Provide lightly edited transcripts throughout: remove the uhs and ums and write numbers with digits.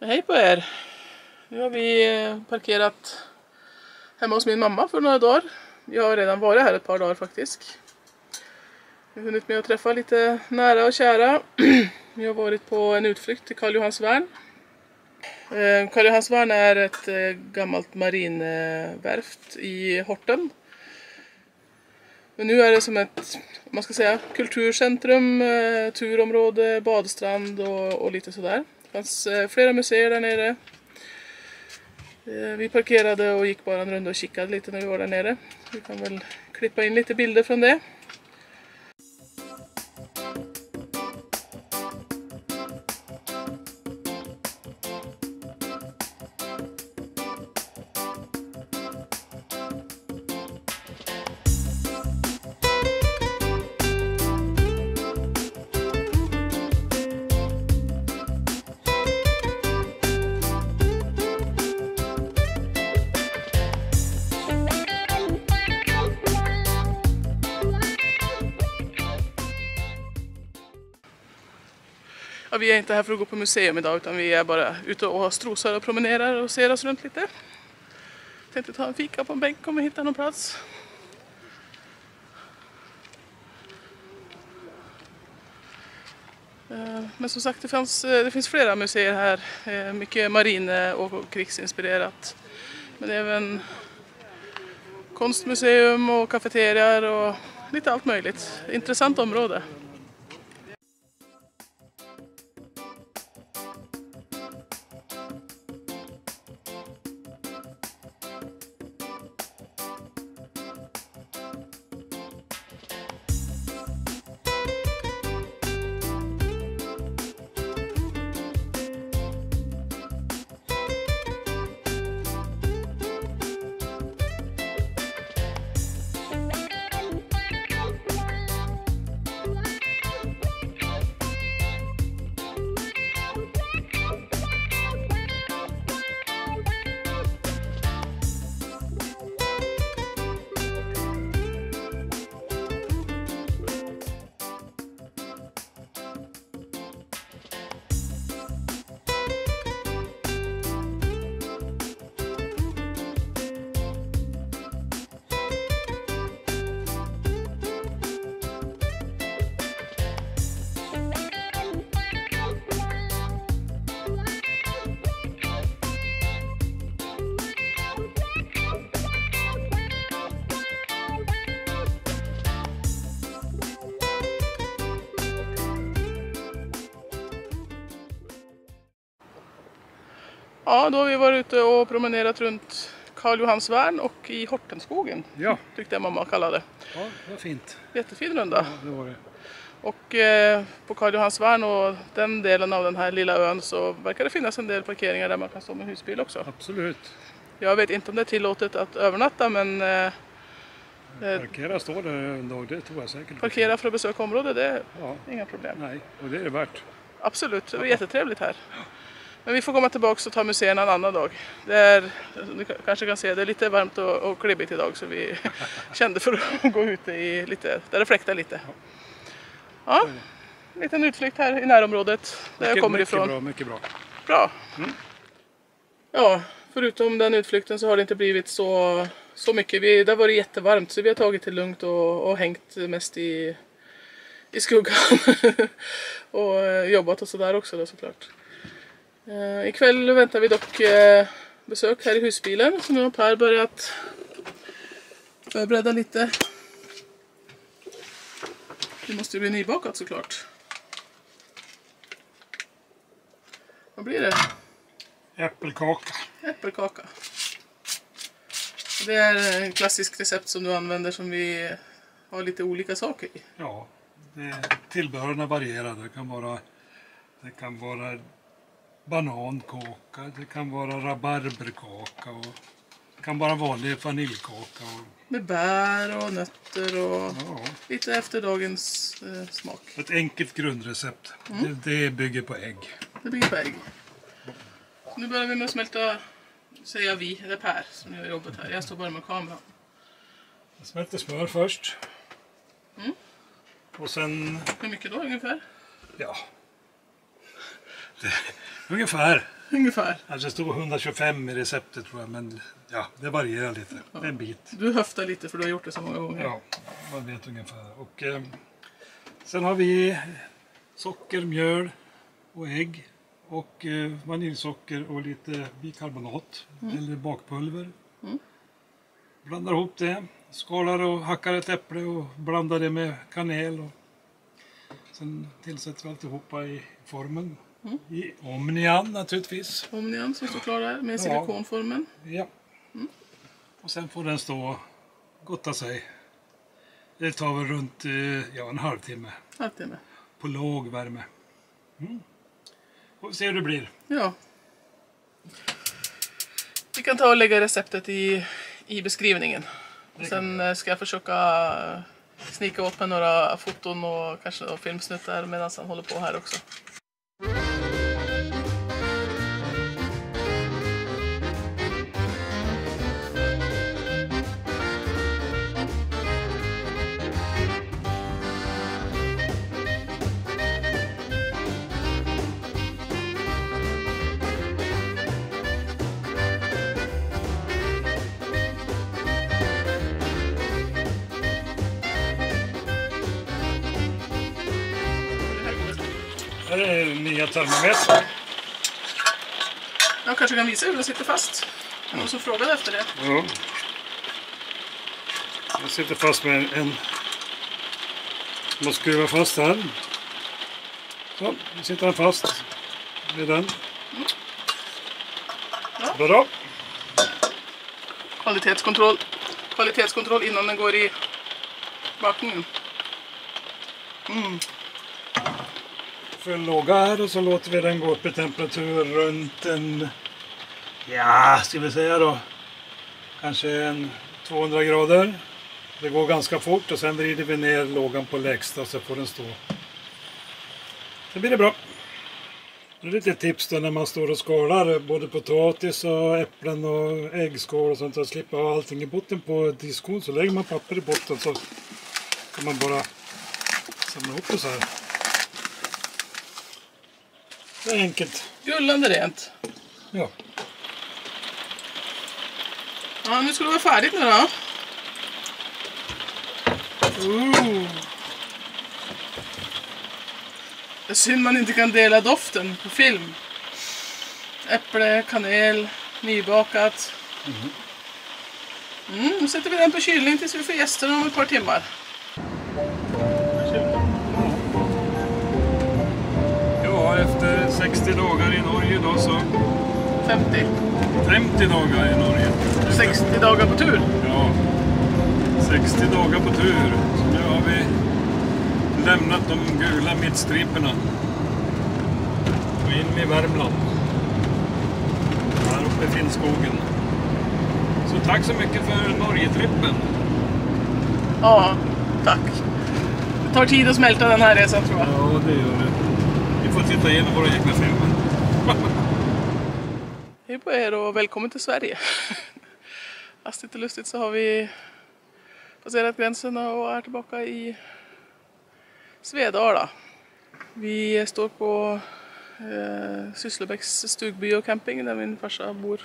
Hej på er! Nu har vi parkerat hemma hos min mamma för några dagar. Jag har redan varit här ett par dagar faktiskt. Jag har hunnit med att träffa lite nära och kära. Vi har varit på en utflykt till Karl Johansvärn. Karl Johansvärn är ett gammalt marinverft i Horten. Men nu är det som ett, om man ska säga, kulturcentrum, turområde, badstrand och lite sådär. Det fanns flera museer där nere. Vi parkerade och gick bara en runda och kikade lite när vi var där nere. Vi kan väl klippa in lite bilder från det. Ja, vi är inte här för att gå på museum idag utan vi är bara ute och strosar och promenerar och ser oss runt lite. Tänkte ta en fika på en bänk om vi hittar någon plats. Men som sagt, det finns flera museer här. Mycket marine och krigsinspirerat. Men även konstmuseum och kafeterier och lite allt möjligt. Intressant område. Ja, då har vi varit ute och promenerat runt Karl Johansvärn och i Hortenskogen. Ja. Tyckte jag mamma kallade det. Ja, det var fint. Jättefin runda. Ja, det var det. Och på Karl Johansvärn och den delen av den här lilla ön så verkar det finnas en del parkeringar där man kan stå med husbil också. Absolut. Jag vet inte om det är tillåtet att övernatta, men Parkera står det en dag, det tror jag säkert. parkera för att besöka området, det är inga problem. Nej, och det är det värt. Absolut, det var jättetrevligt här. Men vi får komma tillbaka och ta museerna en annan dag. Ni kanske kan se, det är lite varmt och klibbigt idag så vi kände för att gå ut i lite, där det fläktar lite. Ja, en liten utflykt här i närområdet där jag kommer ifrån. Mycket bra. Bra. Ja, förutom den utflykten så har det inte blivit så mycket. Det har varit jättevarmt så vi har tagit det lugnt och hängt mest i skuggan. Och jobbat och sådär också då, såklart. Ikväll väntar vi dock besök här i husbilen. Så nu har Per börjat förbereda lite. Det måste ju bli nybakat såklart. Vad blir det? Äppelkaka. Äppelkaka. Det är en klassisk recept som du använder som vi har lite olika saker i. Ja, tillbehörerna varierar. Det kan vara banankaka, det kan vara rabarberkaka och det kan vara vanlig vaniljkaka. Med bär och nötter och lite efter dagens smak. Ett enkelt grundrecept. Det bygger på ägg. Det bygger på ägg. Nu börjar vi med att smälta, säger vi, det är Per som gör jobbet här. Jag står bara med kameran. Jag smälter smör först. Och sen... Hur mycket då ungefär? Ja. Ungefär ungefär. Alltså det stod 125 i receptet tror jag, men ja, det varierar lite. Ja. Det är en bit. Du höftar lite för du har gjort det så många gånger. Ja, man vet ungefär. Och sen har vi socker, mjöl och ägg. Och vaniljsocker och lite bikarbonat eller bakpulver. Blandar ihop det. Skalar och hackar ett äpple och blandar det med kanel. Och sen tillsätter vi alltihopa i formen. I omnian naturligtvis. Omnian som står klar där med silikonformen. Ja. Och sen får den stå och gotta sig. Det tar väl runt en halvtimme. Halvtimme. På låg värme. Och se hur det blir. Ja. Vi kan ta och lägga receptet i beskrivningen. Och sen ska jag försöka snika åt med några foton och kanske några filmsnuttar medan han håller på här också. Här är nya termometrar. Jag kanske kan visa hur den sitter fast. Jag måste fråga efter det. Ja. Jag sitter fast med en... Måste skruva fast här. Så, nu sitter den fast med den. Ja. Bra. Kvalitetskontroll innan den går i bakningen. Full låga här och så låter vi den gå upp i temperatur runt en... Ja, ska vi säga då. Kanske en 200 grader. Det går ganska fort och sen vrider vi ner lågan på lägsta så får den stå. Så blir det bra. Det är lite tips då när man står och skalar både potatis och äpplen och äggskål och sånt. Att slippa ha allting i botten på diskon så lägger man papper i botten så kan man bara samla ihop det så här. Det är enkelt. Gullande rent. Ja. Ja, nu ska det vara färdigt nu då. Det är synd man inte kan dela doften på film. Äpple, kanel, nybakat. Nu sätter vi den på kylning tills vi får gäster om ett par timmar. Ja, efter 60 dagar i Norge då så... 50 dagar i Norge. 60 dagar på tur. Ja, 60 dagar på tur. Så nu har vi lämnat de gula mittstriperna. Och in i Värmland. Här uppe i Finnskogen. Så tack så mycket för Norge-trippen. Ja, tack. Det tar tid att smälta den här resan tror jag. Ja, det gör det. Vi får titta igenom våra egna filmer. Hej på er och välkommen till Sverige. Hastigt och lustigt så har vi passerat gränsen och är tillbaka i Svedala. Vi står på Sysslebäcks stugby och camping där min farsa bor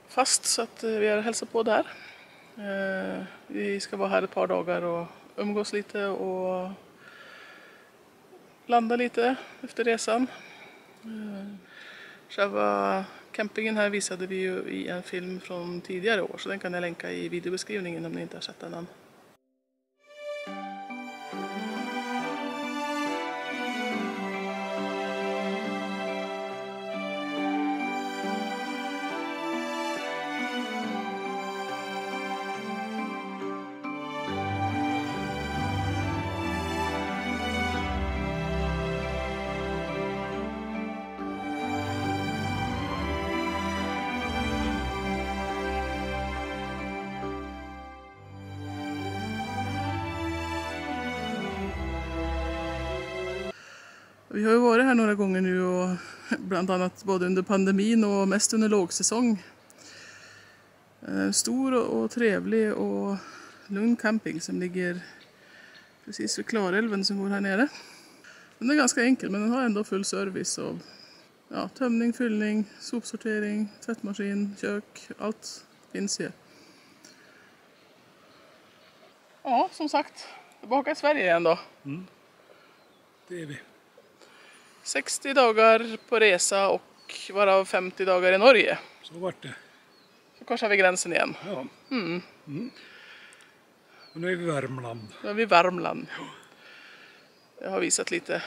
fast så att vi är och hälsar på där. Vi ska vara här ett par dagar och umgås lite och landa lite efter resan. Själva campingen här visade vi ju i en film från tidigare år så den kan jag länka i videobeskrivningen om ni inte har sett den än. Vi har ju varit här några gånger nu och bland annat både under pandemin och mest under lågsäsong. Stor och trevlig och lugn camping som ligger precis vid Klarälven som går här nere. Den är ganska enkel men den har ändå full service och Ja, tömning, fyllning, sopsortering, tvättmaskin, kök, allt finns ju. Ja, som sagt, tillbaka i Sverige igen då. Det är vi. 60 dagar på resa och varav 50 dagar i Norge. Så vart det. Så korsar vi gränsen igen. Ja. Och nu är vi i Värmland. Nu är vi i Värmland. Jag har visat lite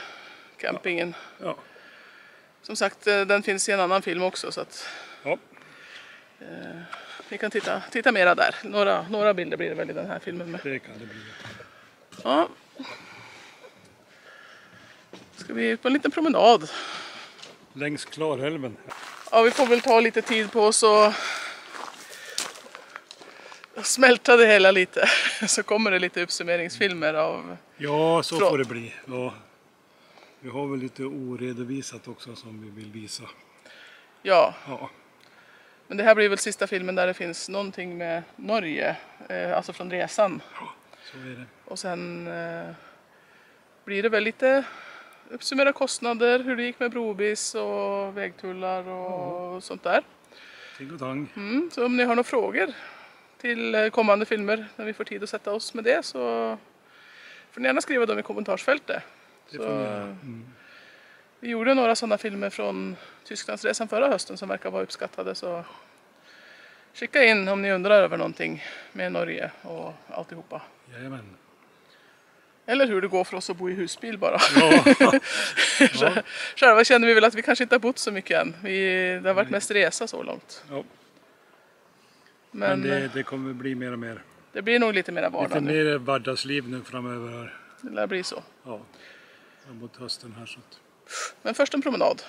campingen. Ja. Som sagt, den finns i en annan film också så att Ja. ni kan titta mera där. Några bilder blir det väl i den här filmen med. Det kan det bli. Ja. Ska vi på en liten promenad. Längs Klarälven. Ja, vi får väl ta lite tid på oss och smälta det hela lite. Så kommer det lite uppsummeringsfilmer av... Ja, så får det bli. Ja. Vi har väl lite oredovisat också som vi vill visa. Ja, Ja. men det här blir väl sista filmen där det finns någonting med Norge. Alltså från resan. Så är det. Och sen blir det väl lite uppsummera kostnader, hur det gick med brobis och vägtullar och sånt där. Ting och tang. Så om ni har några frågor till kommande filmer när vi får tid att sätta oss med det så får ni gärna skriva dem i kommentarsfältet. Det får ni göra. Vi gjorde några sådana filmer från Tysklandsresan förra hösten som verkar vara uppskattade så skicka in om ni undrar över någonting med Norge och alltihopa. Jajamän. Eller hur det går för oss att bo i husbil bara. Ja. Själva känner vi väl att vi kanske inte har bott så mycket än. Det har varit mest resa så långt. Ja. Men det kommer bli mer och mer. det blir nog lite mera vardag Lite nu. mer vardagsliv nu framöver här. Det lär bli så. Ja. Mot hösten här så att... Men först en promenad.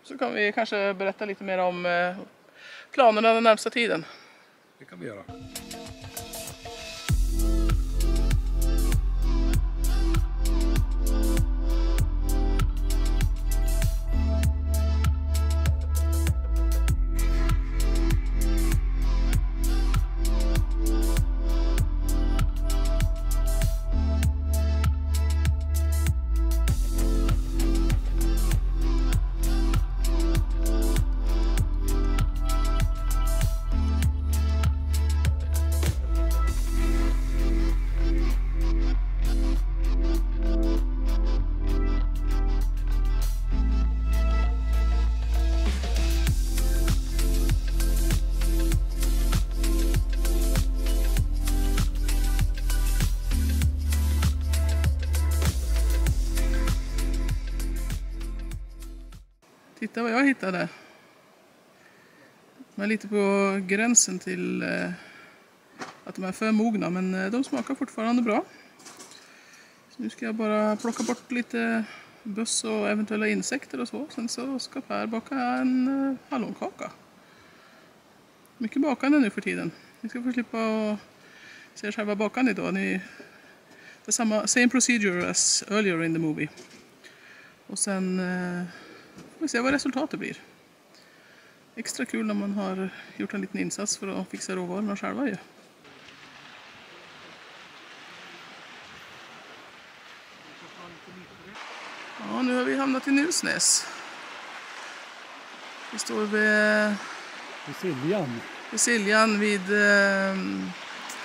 Så kan vi kanske berätta lite mer om planerna den närmsta tiden. Det kan vi göra. Titta vad jag hittade. De är lite på gränsen till att de är för mogna men de smakar fortfarande bra. Så nu ska jag bara plocka bort lite böss och eventuella insekter och så. Sen så ska Per baka en hallonkaka. Mycket bakande nu för tiden. Ni ska få slippa att se själva bakande idag. Det är same procedure as earlier in the movie. Och sen får vi se vad resultatet blir. Extra kul när man har gjort en liten insats för att fixa råvarorna själva ju. Ja, nu har vi hamnat i Nusnäs. Vi står vid Siljan vid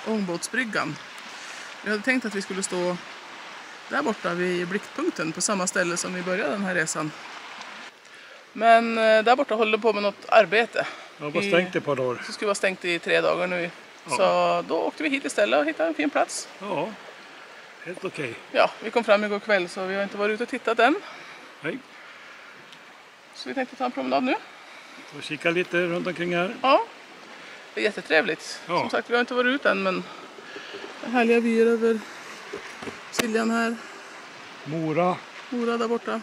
ångbåtsbryggan. Vi hade tänkt att vi skulle stå där borta vid blickpunkten på samma ställe som vi började den här resan. Men där borta håller på med något arbete. Ja, var stängt ett par dagar. Så skulle vara stängt i 3 dagar nu. Ja. Så då åkte vi hit istället och hittade en fin plats. Ja, helt okej. Ja, vi kom fram igår kväll så vi har inte varit ute och tittat än. Nej, Så vi tänkte ta en promenad nu. så kika lite runt omkring här. Ja, det är jättetrevligt. Ja. Som sagt, vi har inte varit ute än men härliga vyer över Siljan här. Mora. Mora där borta.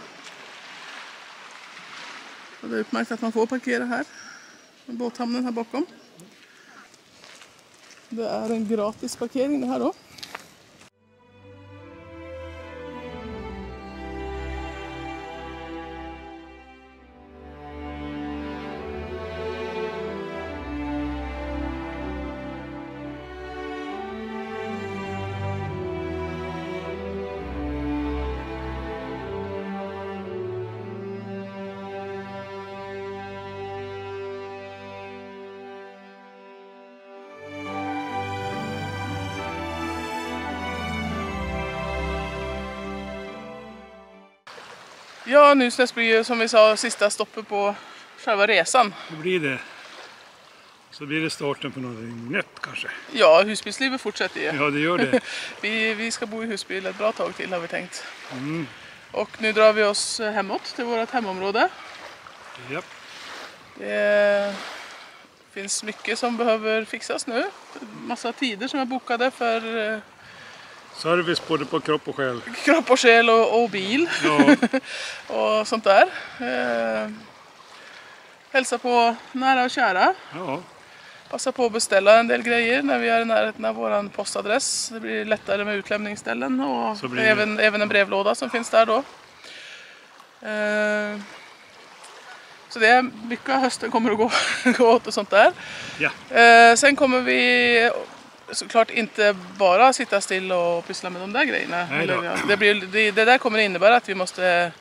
Och det är utmärkt att man får parkera här. Båthamnen här bakom. Det är en gratis parkering det här då. Ja, Nusnäs blir ju som vi sa sista stoppet på själva resan. Det blir det. Så blir det starten på något nytt kanske. Ja, husbilslivet fortsätter ju. Ja, det gör det. Vi ska bo i husbil ett bra tag till har vi tänkt. Mm. Och nu drar vi oss hemåt till vårt hemområde. Ja. Det finns mycket som behöver fixas nu. Massa tider som är bokade för Service både på kropp och själ. kropp och själ och bil. Ja. Och sånt där. Hälsa på nära och kära. Ja. Passa på att beställa en del grejer när vi är i närheten av vår postadress. Det blir lättare med utlämningsställen och Så blir det. även en brevlåda som finns där då. Så det är mycket av hösten kommer att gå åt och sånt där. Ja. Sen kommer vi såklart inte bara sitta still och pyssla med de där grejerna. Nej då. Det där kommer innebära att vi måste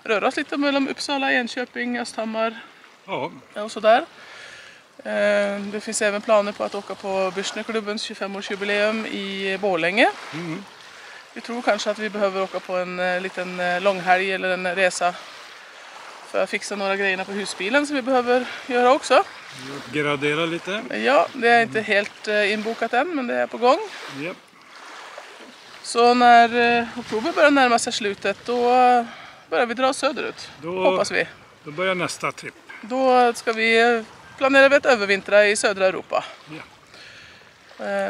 röra oss lite mellan Uppsala, Enköping, Östhammar Ja. och sådär. Det finns även planer på att åka på Bürstnerklubbens 25-årsjubileum i Borlänge. Mm. Vi tror kanske att vi behöver åka på en liten långhelg eller en resa för att fixa några grejerna på husbilen som vi behöver göra också. Gradera lite. Ja, det är inte helt inbokat än, men det är på gång. Ja. Så när oktober börjar närma sig slutet, då börjar vi dra söderut, hoppas vi. Då börjar nästa tripp. Då ska vi planera att övervintra i södra Europa. Ja.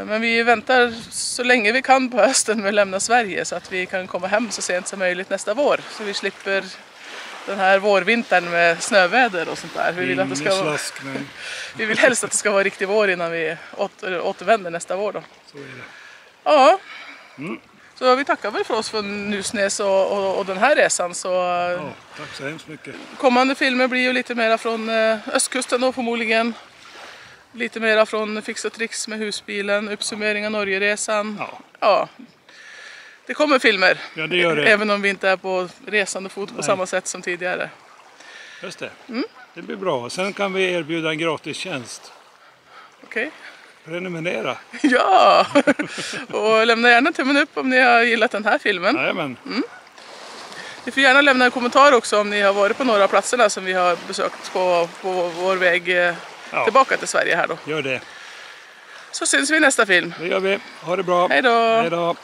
Men vi väntar så länge vi kan på hösten med att lämna Sverige så att vi kan komma hem så sent som möjligt nästa vår. Så vi slipper den här vårvintern med snöväder och sånt där. Vi vill helst att det ska vara riktig vår innan vi återvänder nästa vår då. Så är det. Ja, Mm. så vi tackar väl för oss för Nusnäs och den här resan. Så Ja, tack så hemskt mycket. kommande filmer blir ju lite mera från östkusten då förmodligen. Lite mera från Fix och Tricks med husbilen, uppsummering av Norgeresan. Ja. Ja, det kommer filmer. Ja, det gör det. Även om vi inte är på resande fot på samma sätt som tidigare. Just det. Det blir bra. Sen kan vi erbjuda en gratis tjänst. Okej? Prenumerera. Ja! Och lämna gärna tummen upp om ni har gillat den här filmen. Jajamän. Ni får gärna lämna en kommentar också om ni har varit på några av platserna som vi har besökt på vår väg tillbaka till Sverige här då. Gör det. Så syns vi i nästa film. Det gör vi. Ha det bra. Hej då! Hej då.